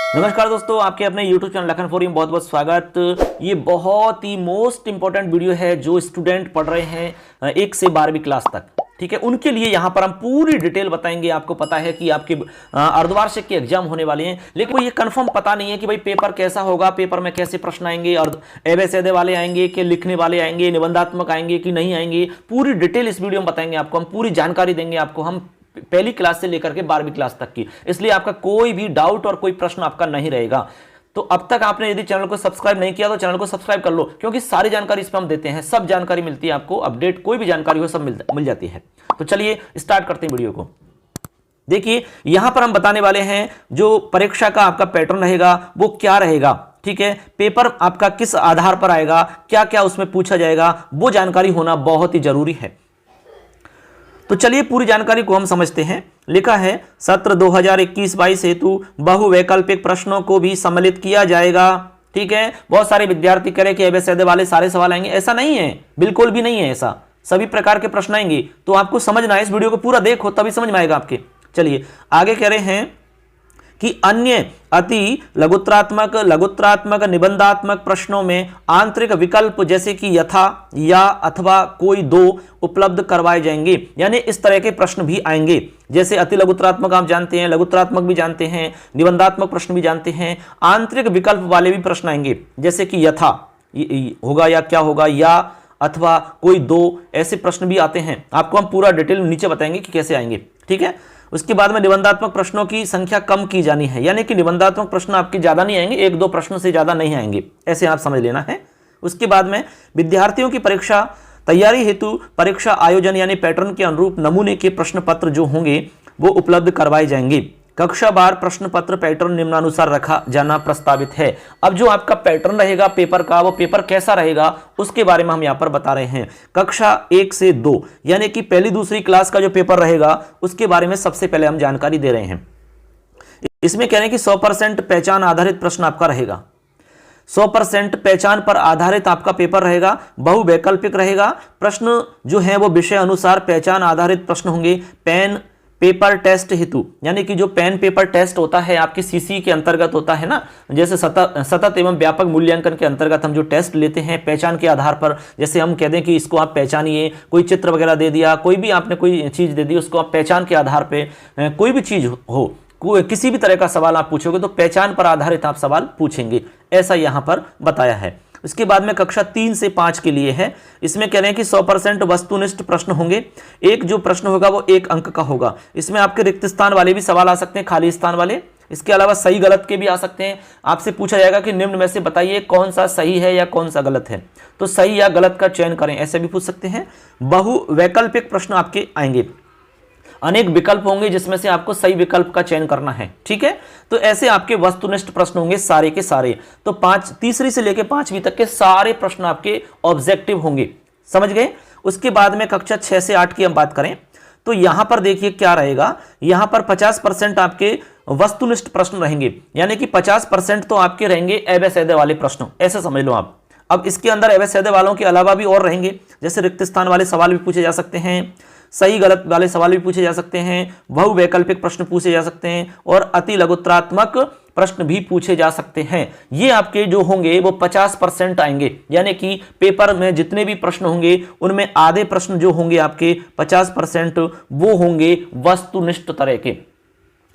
नमस्कार दोस्तों, आपके अपने YouTube चैनल लखन फोरम में बहुत बहुत स्वागत। ये बहुत ही मोस्ट इंपॉर्टेंट वीडियो है जो स्टूडेंट पढ़ रहे हैं 1 से 12वीं क्लास तक, ठीक है। उनके लिए यहाँ पर हम पूरी डिटेल बताएंगे। आपको पता है कि आपके अर्धवार्षिक के एग्जाम होने वाले हैं, लेकिन ये कंफर्म पता नहीं है कि भाई पेपर कैसा होगा, पेपर में कैसे प्रश्न आएंगे, और एवं वाले आएंगे कि लिखने वाले आएंगे, निबंधात्मक आएंगे कि नहीं आएंगे। पूरी डिटेल इस वीडियो में बताएंगे आपको, हम पूरी जानकारी देंगे आपको, हम पहली क्लास से लेकर के 12वीं क्लास तक की। इसलिए आपका कोई भी डाउट और कोई प्रश्न आपका नहीं रहेगा। तो अब तक आपने यदि चैनल को सब्सक्राइब नहीं किया तो चैनल को सब्सक्राइब कर लो, क्योंकि सारी जानकारी इस पर हम देते हैं। सब जानकारी मिलती है आपको, अपडेट कोई भी जानकारी हो सब मिल जाती है। तो चलिए स्टार्ट करते हैं वीडियो को। देखिए यहां पर हम बताने वाले हैं जो परीक्षा का आपका पैटर्न रहेगा वो क्या रहेगा, ठीक है। पेपर आपका किस आधार पर आएगा, क्या क्या उसमें पूछा जाएगा, वो जानकारी होना बहुत ही जरूरी है। तो चलिए पूरी जानकारी को हम समझते हैं। लिखा है सत्र 2021-22 हेतु बहुवैकल्पिक प्रश्नों को भी सम्मिलित किया जाएगा, ठीक है। बहुत सारे विद्यार्थी कह रहे कि एवं सैदे वाले सारे सवाल आएंगे, ऐसा नहीं है, बिल्कुल भी नहीं है ऐसा। सभी प्रकार के प्रश्न आएंगे, तो आपको समझना है, इस वीडियो को पूरा देखो तभी समझ में आएगा आपके। चलिए आगे कह रहे हैं कि अन्य अति लघुत्रात्मक निबंधात्मक प्रश्नों में आंतरिक विकल्प जैसे कि यथा या अथवा कोई दो उपलब्ध करवाए जाएंगे। यानी इस तरह के प्रश्न भी आएंगे, जैसे अति लघुत्रात्मक आप जानते हैं, लघुत्रात्मक भी जानते हैं, निबंधात्मक प्रश्न भी जानते हैं। आंतरिक विकल्प वाले भी प्रश्न आएंगे, जैसे कि यथा होगा या क्या होगा, या अथवा कोई दो, ऐसे प्रश्न भी आते हैं। आपको हम पूरा डिटेल नीचे बताएंगे कि कैसे आएंगे, ठीक है। उसके बाद में निबंधात्मक प्रश्नों की संख्या कम की जानी है, यानी कि निबंधात्मक प्रश्न आपके ज्यादा नहीं आएंगे, 1-2 प्रश्न से ज्यादा नहीं आएंगे, ऐसे आप समझ लेना है। उसके बाद में विद्यार्थियों की परीक्षा तैयारी हेतु परीक्षा आयोजन यानी पैटर्न के अनुरूप नमूने के प्रश्न पत्र जो होंगे वो उपलब्ध करवाए जाएंगे। कक्षा वार प्रश्न पत्र पैटर्न निम्नानुसार रखा जाना प्रस्तावित है। अब जो आपका पैटर्न रहेगा पेपर का, वो पेपर कैसा रहेगा उसके बारे में हम यहाँ पर बता रहे हैं। कक्षा 1 से 2 यानी कि पहली दूसरी क्लास का जो पेपर रहेगा उसके बारे में सबसे पहले हम जानकारी दे रहे हैं। इसमें कह रहे हैं कि 100% पहचान आधारित प्रश्न आपका रहेगा। 100% पहचान पर आधारित आपका पेपर रहेगा, बहुवैकल्पिक रहेगा। प्रश्न जो है वो विषय अनुसार पहचान आधारित प्रश्न होंगे। पेन पेपर टेस्ट हेतु, यानी कि जो पेन पेपर टेस्ट होता है आपकी सीसी के अंतर्गत होता है ना, जैसे सतत एवं व्यापक मूल्यांकन के अंतर्गत हम जो टेस्ट लेते हैं पहचान के आधार पर, जैसे हम कह दें कि इसको आप पहचानिए, कोई चित्र वगैरह दे दिया, कोई भी आपने कोई चीज दे दी, उसको आप पहचान के आधार पर कोई भी चीज हो, किसी भी तरह का सवाल आप पूछोगे तो पहचान पर आधारित आप सवाल पूछेंगे, ऐसा यहां पर बताया है। उसके बाद में कक्षा 3 से 5 के लिए है। इसमें कह रहे हैं कि 100% वस्तुनिष्ठ प्रश्न होंगे। एक जो प्रश्न होगा वो 1 अंक का होगा। इसमें आपके रिक्त स्थान वाले भी सवाल आ सकते हैं, खाली स्थान वाले। इसके अलावा सही गलत के भी आ सकते हैं। आपसे पूछा जाएगा कि निम्न में से बताइए कौन सा सही है या कौन सा गलत है, तो सही या गलत का चयन करें, ऐसे भी पूछ सकते हैं। बहुवैकल्पिक प्रश्न आपके आएंगे, अनेक विकल्प होंगे जिसमें से आपको सही विकल्प का चयन करना है, ठीक है। तो ऐसे आपके वस्तुनिष्ठ प्रश्न होंगे सारे के सारे। तो तीसरी से लेकर 5वीं तक के सारे प्रश्न आपके ऑब्जेक्टिव होंगे, समझ गए। उसके बाद में कक्षा 6 से 8 की हम बात करें तो यहां पर देखिए क्या रहेगा। यहां पर 50% आपके वस्तुनिष्ठ प्रश्न रहेंगे, यानी कि 50% तो आपके रहेंगे एवं सैदे वाले प्रश्न, ऐसे समझ लो आप। अब इसके अंदर एवं सैदे वालों के अलावा भी और रहेंगे, जैसे रिक्त स्थान वाले सवाल भी पूछे जा सकते हैं, सही गलत वाले सवाल भी पूछे जा सकते हैं, बहुवैकल्पिक प्रश्न पूछे जा सकते हैं, और अति लघुत्रात्मक प्रश्न भी पूछे जा सकते हैं। ये आपके जो होंगे वो 50% आएंगे, यानी कि पेपर में जितने भी प्रश्न होंगे उनमें आधे प्रश्न जो होंगे आपके 50% वो होंगे वस्तुनिष्ठ तरह के,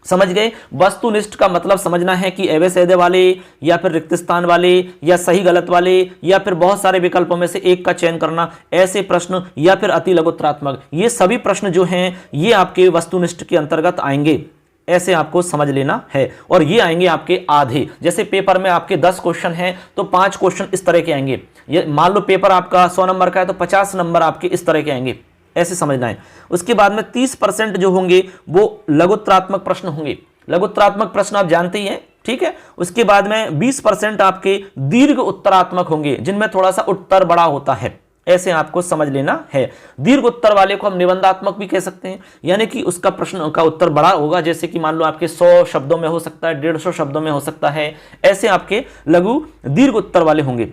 समझ गए। वस्तुनिष्ठ का मतलब समझना है कि एवं सैदे वाले या फिर रिक्त स्थान वाले या सही गलत वाले या फिर बहुत सारे विकल्पों में से एक का चयन करना, ऐसे प्रश्न, या फिर अति लघुत्रात्मक, ये सभी प्रश्न जो हैं ये आपके वस्तुनिष्ठ के अंतर्गत आएंगे, ऐसे आपको समझ लेना है। और ये आएंगे आपके आधे, जैसे पेपर में आपके 10 क्वेश्चन हैं तो 5 क्वेश्चन इस तरह के आएंगे। ये मान लो पेपर आपका 100 नंबर का है तो 50 नंबर आपके इस तरह के आएंगे, ऐसे समझना है। उसके बाद में 30% जो होंगे वो लघुत्रात्मक प्रश्न होंगे। लघुत्रात्मक प्रश्न आप जानते ही हैं, ठीक है। उसके बाद में 20% आपके दीर्घ उत्तरात्मक होंगे, जिनमें थोड़ा सा उत्तर बड़ा होता है, ऐसे आपको समझ लेना है। दीर्घ उत्तर वाले को हम निबंधात्मक भी कह सकते हैं, यानी कि उसका प्रश्न का उत्तर बड़ा होगा, जैसे कि मान लो आपके 100 शब्दों में हो सकता है, 150 शब्दों में हो सकता है, ऐसे आपके लघु दीर्घ उत्तर वाले होंगे।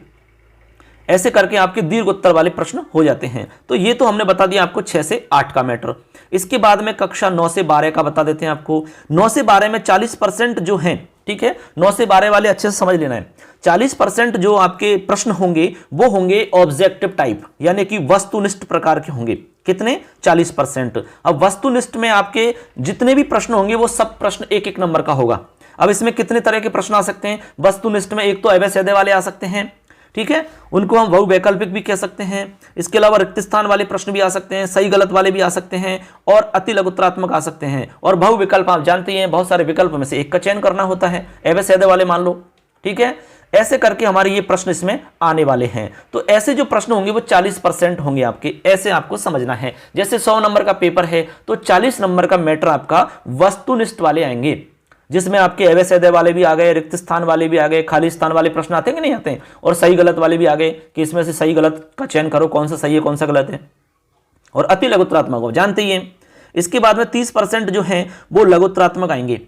ऐसे करके आपके दीर्घ उत्तर वाले प्रश्न हो जाते हैं। तो ये तो हमने बता दिया आपको 6 से 8 का मैटर। इसके बाद में कक्षा 9 से 12 का बता देते हैं आपको। 9 से 12 में 40% जो हैं, ठीक है, 9 से 12 वाले अच्छे से समझ लेना है। 40% जो आपके प्रश्न होंगे वो होंगे ऑब्जेक्टिव टाइप, यानी कि वस्तुनिष्ठ प्रकार के होंगे। कितने? 40%। अब वस्तुनिष्ठ में आपके जितने भी प्रश्न होंगे वो सब प्रश्न एक एक नंबर का होगा। अब इसमें कितने तरह के प्रश्न आ सकते हैं? वस्तुनिष्ठ में एक तो अवय सैद्य वाले आ सकते हैं, ठीक है, उनको हम बहुवैकल्पिक भी कह सकते हैं। इसके अलावा रिक्त स्थान वाले प्रश्न भी आ सकते हैं, सही गलत वाले भी आ सकते हैं, और अति लघुत्तरात्मक आ सकते हैं। और बहुविकल्प आप जानते हैं, बहुत सारे विकल्प में से एक का चयन करना होता है, अवय सैद्य वाले मान लो, ठीक है। ऐसे करके हमारे ये प्रश्न इसमें आने वाले हैं। तो ऐसे जो प्रश्न होंगे वो 40% होंगे आपके, ऐसे आपको समझना है। जैसे 100 नंबर का पेपर है तो 40 नंबर का मैटर आपका वस्तुनिष्ठ वाले आएंगे, जिसमें आपके अवय सैद्य वाले भी आ गए, रिक्त स्थान वाले भी आ गए, खाली स्थान वाले प्रश्न आते हैं कि नहीं आते हैं, और सही गलत वाले भी आ गए कि इसमें से सही गलत का चयन करो, कौन सा सही है कौन सा गलत है। और अति लघुत्तरात्मक हो जानते ही हैं। इसके बाद में 30% जो हैं वो लघुत्तरात्मक आएंगे,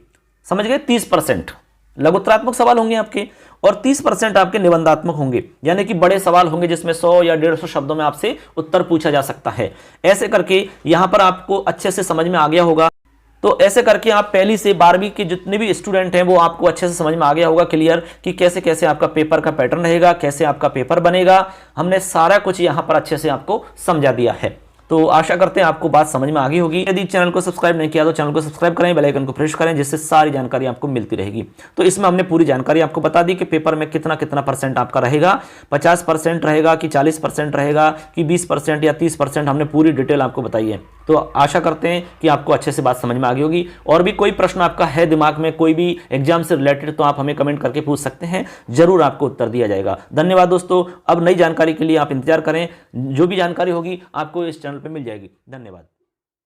समझ गए। 30% लघुत्तरात्मक सवाल होंगे आपके, और 30% आपके निबंधात्मक होंगे, यानी कि बड़े सवाल होंगे जिसमें 100 या 150 शब्दों में आपसे उत्तर पूछा जा सकता है। ऐसे करके यहां पर आपको अच्छे से समझ में आ गया होगा। तो ऐसे करके आप पहली से 12वीं के जितने भी स्टूडेंट हैं वो आपको अच्छे से समझ में आ गया होगा क्लियर, कि कैसे कैसे आपका पेपर का पैटर्न रहेगा, कैसे आपका पेपर बनेगा। हमने सारा कुछ यहां पर अच्छे से आपको समझा दिया है। तो आशा करते हैं आपको बात समझ में आ गई होगी। यदि चैनल को सब्सक्राइब नहीं किया तो चैनल को सब्सक्राइब करें, बेल आइकन को प्रेस करें, जिससे सारी जानकारी आपको मिलती रहेगी। तो इसमें हमने पूरी जानकारी आपको बता दी कि पेपर में कितना कितना परसेंट आपका रहेगा, 50% रहेगा कि 40% रहेगा कि 20% या 30%, हमने पूरी डिटेल आपको बताई है। तो आशा करते हैं कि आपको अच्छे से बात समझ में आ गई होगी। और भी कोई प्रश्न आपका है दिमाग में, कोई भी एग्जाम से रिलेटेड, तो आप हमें कमेंट करके पूछ सकते हैं, जरूर आपको उत्तर दिया जाएगा। धन्यवाद दोस्तों। अब नई जानकारी के लिए आप इंतजार करें, जो भी जानकारी होगी आपको इस चैनल पर मिल जाएगी। धन्यवाद।